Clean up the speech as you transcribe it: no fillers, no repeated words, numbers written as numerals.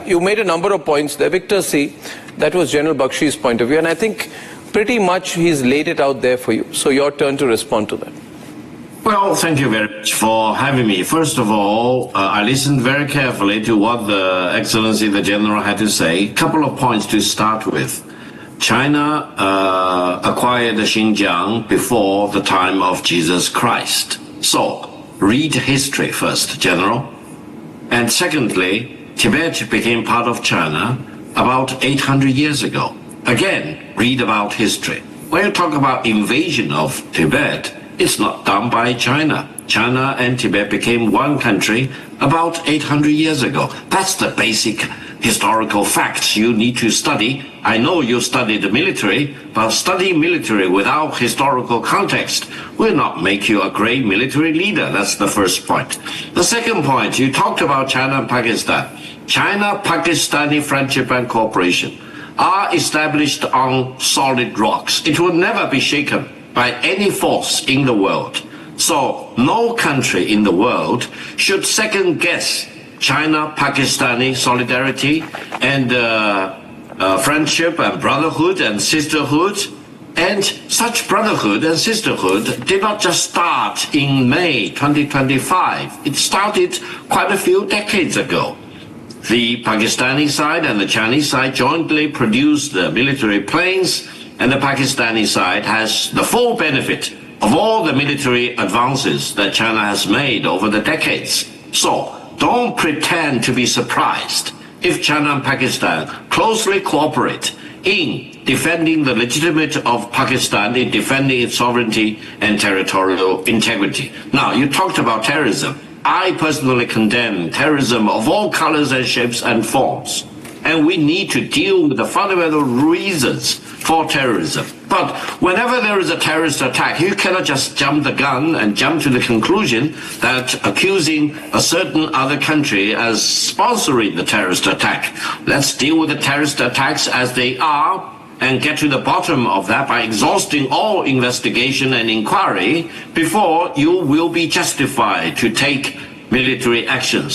You made a number of points there. Victor C., that was General Bakshi's point of view, and I think pretty much he's laid it out there for you. So your turn to respond to that. Well, thank you very much for having me. First of all, I listened very carefully to what the Excellency the General had to say. A couple of points to start with. China acquired Xinjiang before the time of Jesus Christ. So, read history first, General. And secondly, Tibet became part of China about 800 years ago. Again, read about history. When you talk about invasion of Tibet, it's not done by China. China and Tibet became one country about 800 years ago. That's the basic historical facts you need to study. I know you studied the military, but studying military without historical context will not make you a great military leader. That's the first point. The second point, you talked about China and Pakistan. China-Pakistani friendship and cooperation are established on solid rocks. It will never be shaken by any force in the world. So no country in the world should second guess China-Pakistani solidarity and friendship and brotherhood and sisterhood. And such brotherhood and sisterhood did not just start in May 2025. It started quite a few decades ago. The Pakistani side and the Chinese side jointly produced the military planes, and the Pakistani side has the full benefit of all the military advances that China has made over the decades. So, don't pretend to be surprised if China and Pakistan closely cooperate in defending the legitimacy of Pakistan, in defending its sovereignty and territorial integrity. Now, you talked about terrorism. I personally condemn terrorism of all colors and shapes and forms. And we need to deal with the fundamental reasons for terrorism. But whenever there is a terrorist attack, you cannot just jump the gun and jump to the conclusion that accusing a certain other country as sponsoring the terrorist attack. Let's deal with the terrorist attacks as they are and get to the bottom of that by exhausting all investigation and inquiry before you will be justified to take military actions.